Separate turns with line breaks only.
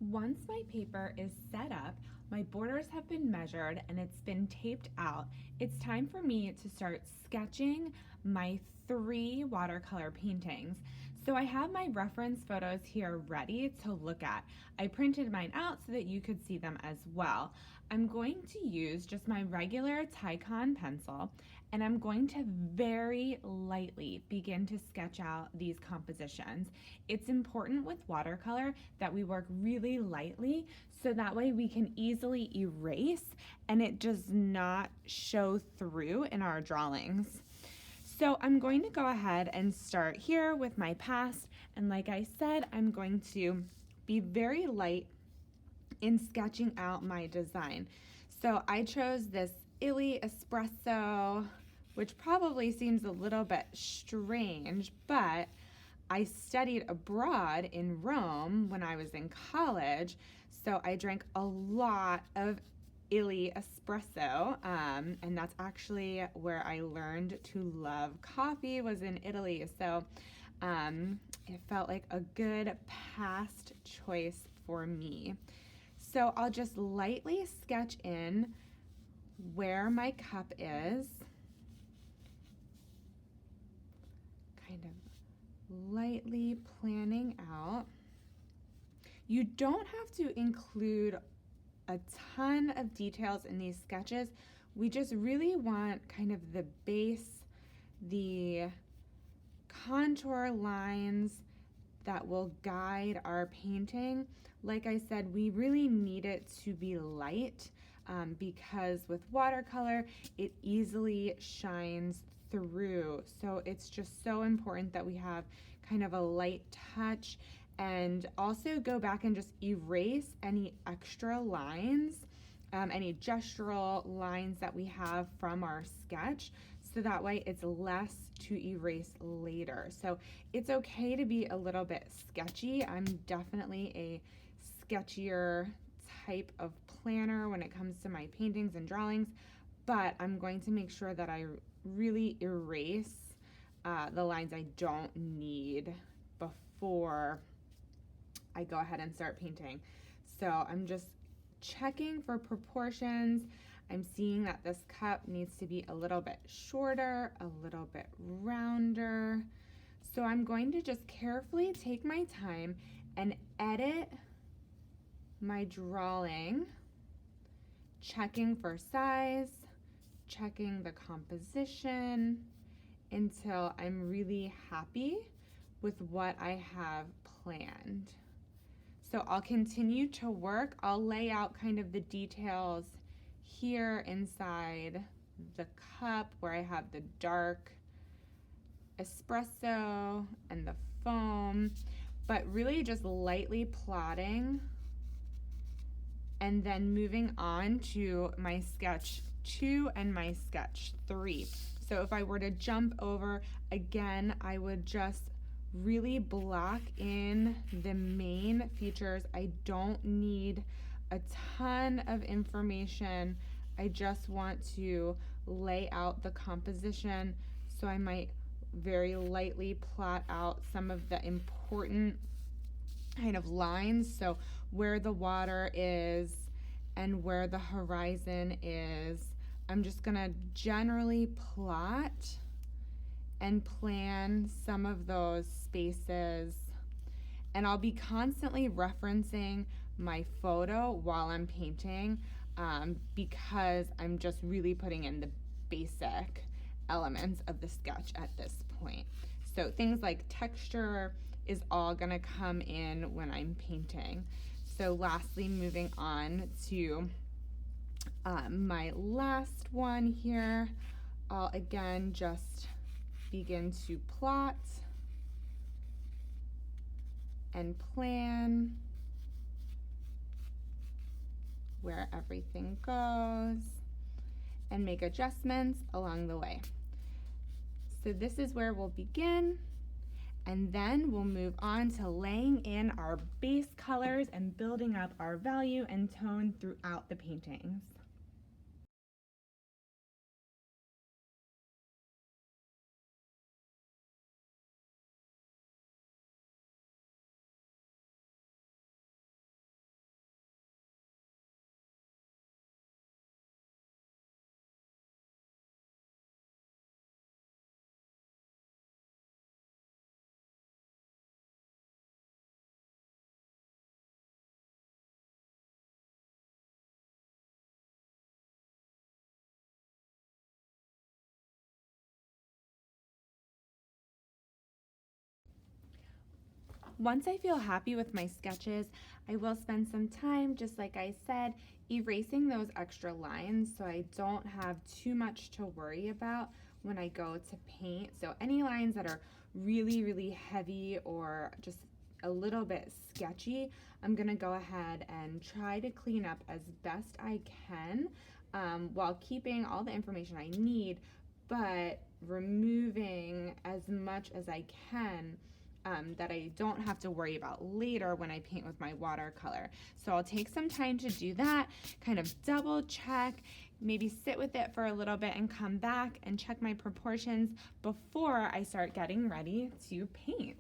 Once my paper is set up, my borders have been measured and it's been taped out, it's time for me to start sketching my 3 watercolor paintings. So I have my reference photos here ready to look at. I printed mine out so that you could see them as well. I'm going to use just my regular Tycon pencil, and I'm going to very lightly begin to sketch out these compositions. It's important with watercolor that we work really lightly so that way we can easily erase and it does not show through in our drawings. So I'm going to go ahead and start here with my past, and like I said, I'm going to be very light in sketching out my design. So I chose this Illy Espresso, which probably seems a little bit strange, but I studied abroad in Rome when I was in college, so I drank a lot of Illy espresso, and that's actually where I learned to love coffee, was in Italy. So it felt like a good past choice for me. So I'll just lightly sketch in where my cup is, kind of lightly planning out. You don't have to include a ton of details in these sketches. We just really want kind of the base, the contour lines that will guide our painting. Like I said, we really need it to be light because with watercolor, it easily shines through. So it's just so important that we have kind of a light touch, and also go back and just erase any extra lines, any gestural lines that we have from our sketch, so that way it's less to erase later. So it's okay to be a little bit sketchy. I'm definitely a sketchier type of planner when it comes to my paintings and drawings, but I'm going to make sure that I really erase the lines I don't need before I go ahead and start painting. So I'm just checking for proportions. I'm seeing that this cup needs to be a little bit shorter, a little bit rounder. So I'm going to just carefully take my time and edit my drawing, checking for size, checking the composition until I'm really happy with what I have planned. So I'll continue to work. I'll lay out kind of the details here inside the cup where I have the dark espresso and the foam, but really just lightly plotting and then moving on to my sketch 2 and my sketch 3. So if I were to jump over again, I would just really block in the main features. I don't need a ton of information. I just want to lay out the composition. So I might very lightly plot out some of the important kind of lines. So where the water is and where the horizon is, I'm just gonna generally plot and plan some of those spaces, and I'll be constantly referencing my photo while I'm painting because I'm just really putting in the basic elements of the sketch at this point. So things like texture is all gonna come in when I'm painting. So lastly, moving on to my last one here, I'll again just begin to plot and plan where everything goes and make adjustments along the way. So this is where we'll begin, and then we'll move on to laying in our base colors and building up our value and tone throughout the paintings. Once I feel happy with my sketches, I will spend some time, just like I said, erasing those extra lines so I don't have too much to worry about when I go to paint. So any lines that are really, really heavy or just a little bit sketchy, I'm gonna go ahead and try to clean up as best I can while keeping all the information I need, but removing as much as I can that I don't have to worry about later when I paint with my watercolor. So I'll take some time to do that, kind of double check, maybe sit with it for a little bit and come back and check my proportions before I start getting ready to paint.